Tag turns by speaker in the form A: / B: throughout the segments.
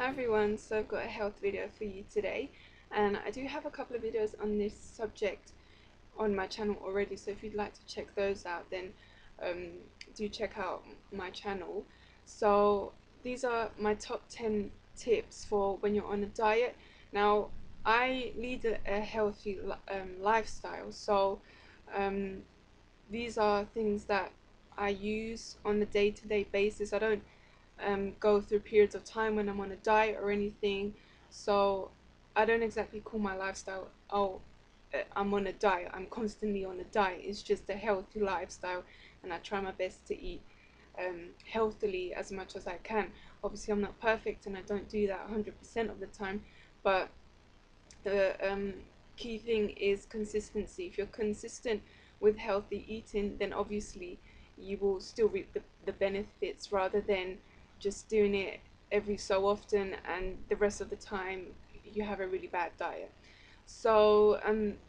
A: Hi everyone, so I've got a health video for you today, and I do have a couple of videos on this subject on my channel already, so if you'd like to check those out, then do check out my channel. So these are my top 10 tips for when you're on a diet. Now, I lead a healthy lifestyle, so these are things that I use on a day-to-day basis. I don't go through periods of time when I'm on a diet or anything, so I don't exactly call my lifestyle, oh, I'm on a diet. I'm constantly on a diet. It's just a healthy lifestyle, and I try my best to eat healthily as much as I can. Obviously, I'm not perfect, and I don't do that 100% of the time, but the key thing is consistency. If you're consistent with healthy eating, then obviously you will still reap the benefits, rather than just doing it every so often and the rest of the time you have a really bad diet. So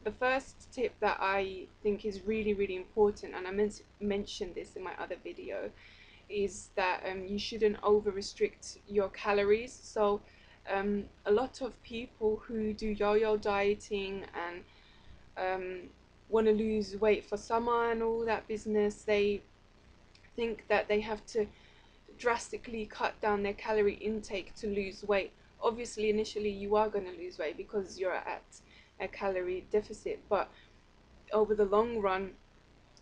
A: the first tip that I think is really important, and I mentioned this in my other video, is that you shouldn't over restrict your calories. So a lot of people who do yo-yo dieting and want to lose weight for summer and all that business, they think that they have to drastically cut down their calorie intake to lose weight. Obviously, initially you are going to lose weight because you're at a calorie deficit, but over the long run,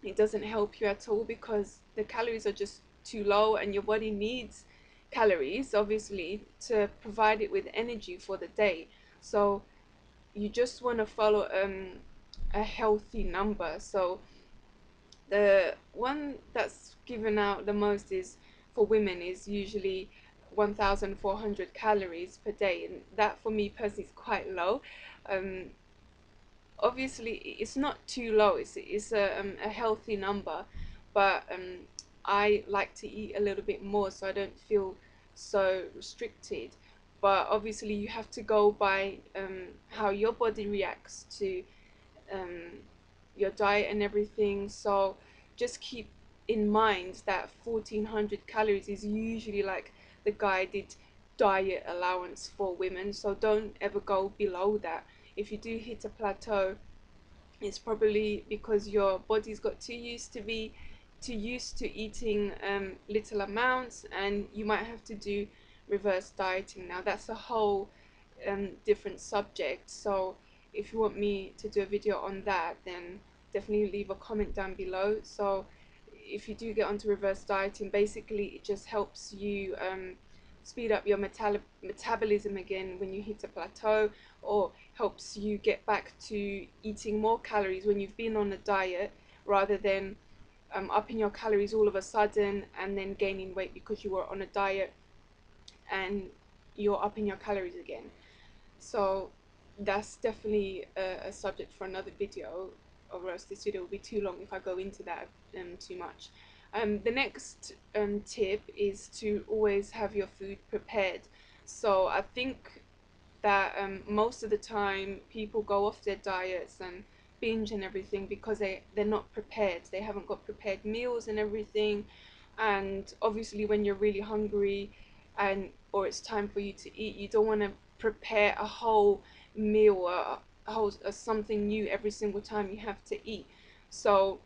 A: it doesn't help you at all, because the calories are just too low, and your body needs calories, obviously, to provide it with energy for the day. So you just want to follow a healthy number. So the one that's given out the most is for women is usually 1,400 calories per day, and that for me personally is quite low. Um, Obviously it's not too low, it's a healthy number, but I like to eat a little bit more so I don't feel so restricted. But obviously you have to go by how your body reacts to um, your diet and everything. So just keep in mind that 1,400 calories is usually like the guided diet allowance for women, so don't ever go below that. If you do hit a plateau, it's probably because your body's got too used to eating little amounts, and you might have to do reverse dieting. Now that's a whole different subject, so if you want me to do a video on that, then definitely leave a comment down below. So if you do get onto reverse dieting, basically it just helps you speed up your metabolism again when you hit a plateau, or helps you get back to eating more calories when you've been on a diet, rather than upping your calories all of a sudden and then gaining weight because you were on a diet and you're upping your calories again. So that's definitely a subject for another video, or else this video will be too long if I go into that too much. The next tip is to always have your food prepared. So I think that most of the time people go off their diets and binge and everything because they're not prepared. They haven't got prepared meals and everything. And obviously when you're really hungry and or it's time for you to eat, you don't want to prepare a whole meal, something new every single time you have to eat. So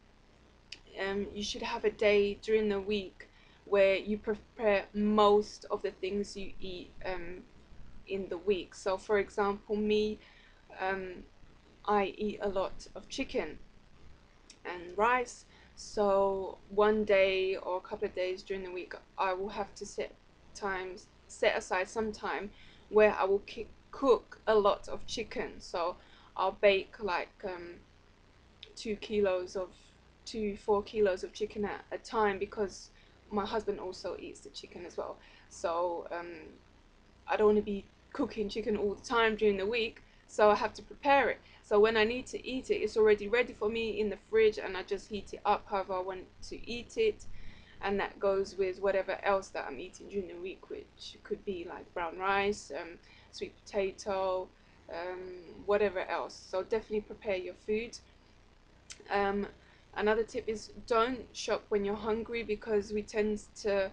A: you should have a day during the week where you prepare most of the things you eat in the week. So for example, me, I eat a lot of chicken and rice, so one day or a couple of days during the week I will have to set aside some time where I will cook a lot of chicken. So I'll bake like 4 kilos of chicken at a time, because my husband also eats the chicken as well. So I don't want to be cooking chicken all the time during the week, so I have to prepare it. So when I need to eat it, it's already ready for me in the fridge, and I just heat it up however I want to eat it. And that goes with whatever else that I'm eating during the week, which could be like brown rice, sweet potato, whatever else. So definitely prepare your food. Another tip is don't shop when you're hungry, because we tend to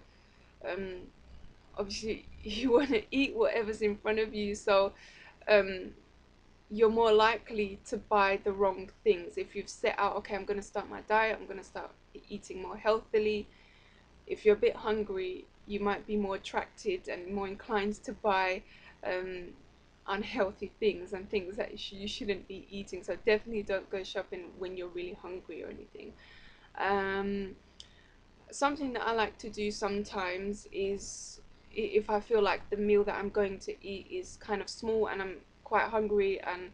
A: obviously you want to eat whatever's in front of you, so um, you're more likely to buy the wrong things. If you've set out, okay, I'm going to start my diet, I'm going to start eating more healthily, if you're a bit hungry, you might be more attracted and more inclined to buy um, unhealthy things and things that you shouldn't be eating. So definitely don't go shopping when you're really hungry or anything. Um, Something that I like to do sometimes is, if I feel like the meal that I'm going to eat is kind of small and I'm quite hungry, and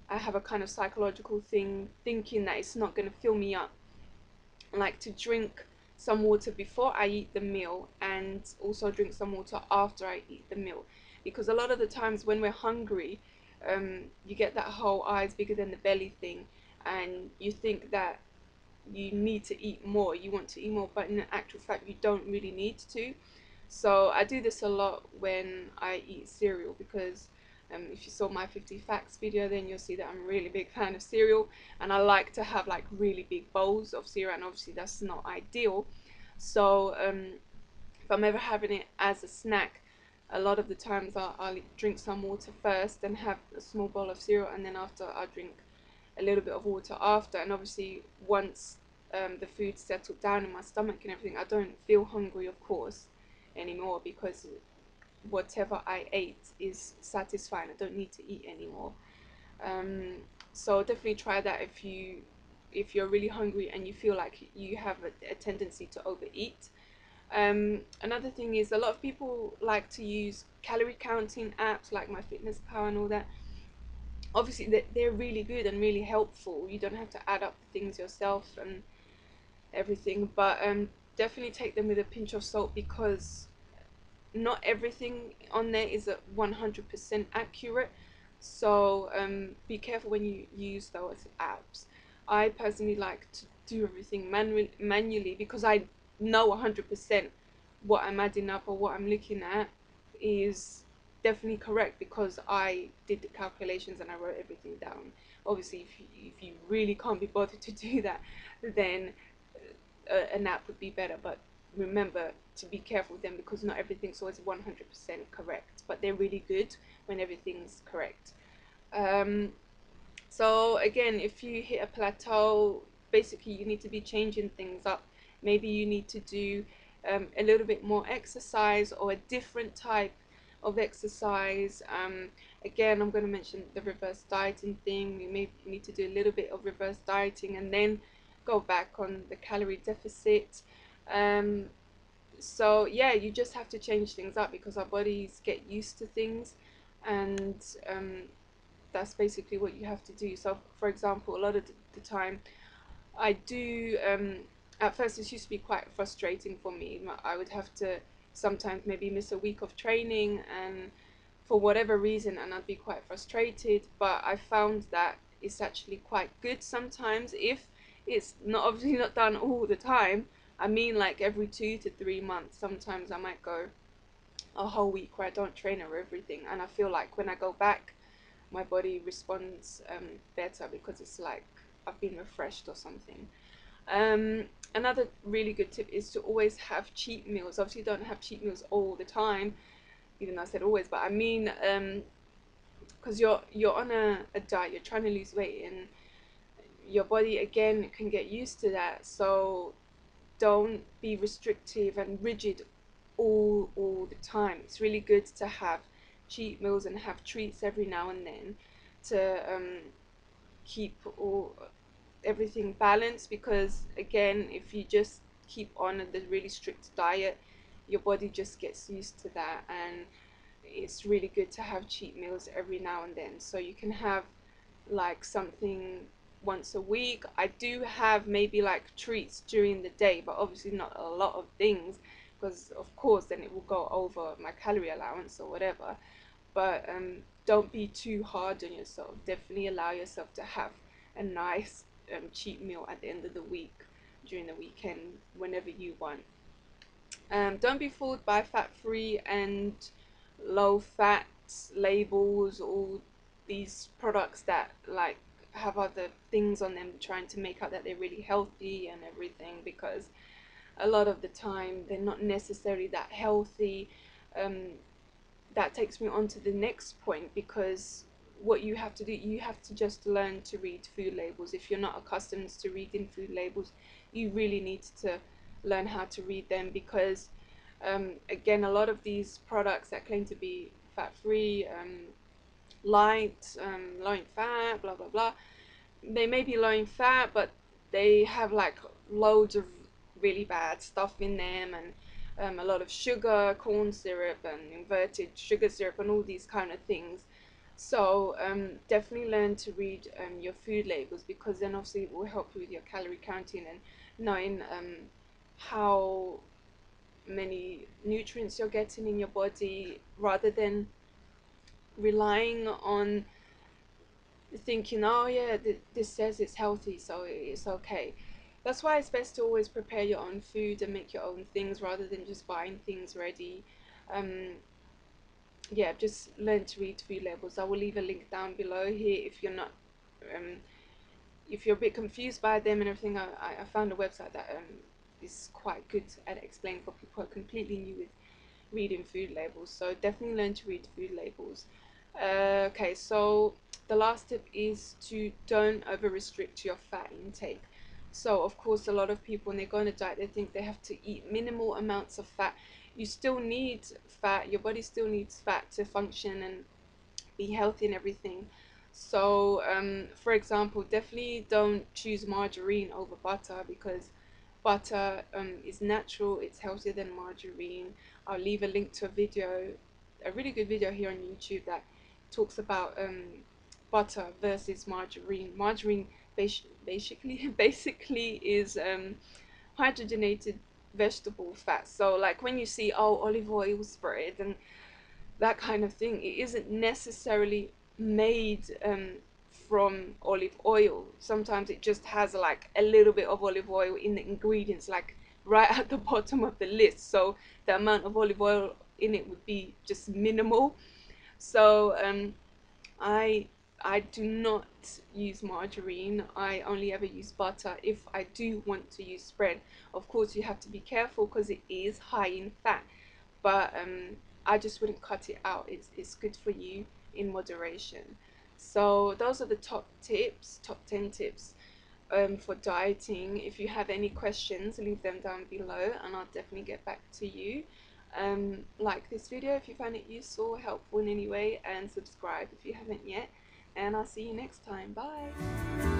A: I have a kind of psychological thing thinking that it's not going to fill me up, I like to drink some water before I eat the meal, and also drink some water after I eat the meal, because a lot of the times when we're hungry, you get that whole eyes bigger than the belly thing, and you think that you need to eat more, you want to eat more, but in actual fact you don't really need to. So I do this a lot when I eat cereal, because if you saw my 50 facts video, then you'll see that I'm a really big fan of cereal, and I like to have like really big bowls of cereal, and obviously that's not ideal. So if I'm ever having it as a snack, a lot of the times I'll drink some water first and have a small bowl of cereal, and then after I'll drink a little bit of water after. And obviously once the food settled down in my stomach and everything, I don't feel hungry, of course, anymore, because whatever I ate is satisfying. I don't need to eat anymore. Um, so definitely try that if you're really hungry and you feel like you have a tendency to overeat. Another thing is, a lot of people like to use calorie counting apps like MyFitnessPal and all that. Obviously they're really good and really helpful. You don't have to add up the things yourself and everything, but definitely take them with a pinch of salt, because not everything on there is 100% accurate. So be careful when you use those apps. I personally like to do everything manually, because I know 100% what I'm adding up or what I'm looking at is definitely correct, because I did the calculations and I wrote everything down. Obviously if you really can't be bothered to do that, then an app would be better. But remember to be careful with them, because not everything's always 100% correct, but they're really good when everything's correct. Um, so again, if you hit a plateau, basically you need to be changing things up. Maybe you need to do a little bit more exercise, or a different type of exercise. Again, I'm going to mention the reverse dieting thing. You may need to do a little bit of reverse dieting and then go back on the calorie deficit. Um, so yeah, you just have to change things up, because our bodies get used to things, and that's basically what you have to do. So for example, a lot of the time I do at first this used to be quite frustrating for me. I would have to sometimes maybe miss a week of training, and for whatever reason, and I'd be quite frustrated. But I found that it's actually quite good sometimes, if it's not obviously not done all the time. I mean, like every 2 to 3 months, sometimes I might go a whole week where I don't train or everything, and I feel like when I go back, my body responds better, because it's like I've been refreshed or something. Um, Another really good tip is to always have cheat meals. Obviously, don't have cheat meals all the time, even though I said always, but I mean, because you're on a diet, you're trying to lose weight, and your body again can get used to that. So don't be restrictive and rigid all the time. It's really good to have cheat meals and have treats every now and then to keep all everything balanced, because again, if you just keep on the really strict diet, your body just gets used to that, and it's really good to have cheat meals every now and then. So you can have like something once a week. I do have maybe like treats during the day, but obviously not a lot of things, because of course then it will go over my calorie allowance or whatever. But don't be too hard on yourself. Definitely allow yourself to have a nice cheat meal at the end of the week, during the weekend, whenever you want. Don't be fooled by fat-free and low-fat labels, all these products that like have other things on them, trying to make out that they're really healthy and everything, because a lot of the time they're not necessarily that healthy. um, that takes me on to the next point, because what you have to do, you have to just learn to read food labels. If you're not accustomed to reading food labels, you really need to learn how to read them, because again, a lot of these products that claim to be fat free, light, low in fat, blah blah blah, they may be low in fat, but they have like loads of really bad stuff in them, and a lot of sugar, corn syrup, and inverted sugar syrup, and all these kind of things. So definitely learn to read your food labels, because then obviously it will help you with your calorie counting and knowing how many nutrients you're getting in your body, rather than relying on thinking, oh yeah, this says it's healthy, so it's okay. That's why it's best to always prepare your own food and make your own things, rather than just buying things ready. Um, yeah, just learn to read food labels. I will leave a link down below here if you're not, um, if you're a bit confused by them and everything. I found a website that is quite good at explaining for people who are completely new with reading food labels. So definitely learn to read food labels. Okay, so the last tip is to don't over restrict your fat intake. So of course, a lot of people when they go on a diet, they think they have to eat minimal amounts of fat. You still need fat, your body still needs fat to function and be healthy and everything. So for example, definitely don't choose margarine over butter, because butter is natural, it's healthier than margarine. I'll leave a link to a video, a really good video here on YouTube, that talks about butter versus margarine. Margarine basically is hydrogenated vegetable fat. So like when you see, oh, olive oil spread and that kind of thing, it isn't necessarily made from olive oil. Sometimes it just has like a little bit of olive oil in the ingredients, like right at the bottom of the list. So the amount of olive oil in it would be just minimal. So I I do not use margarine. I only ever use butter if I do want to use spread. Of course, you have to be careful because it is high in fat, but I just wouldn't cut it out. It's good for you in moderation. So those are the top tips, top 10 tips for dieting. If you have any questions, leave them down below and I'll definitely get back to you. Like this video if you find it useful, helpful in any way, and subscribe if you haven't yet. And I'll see you next time. Bye.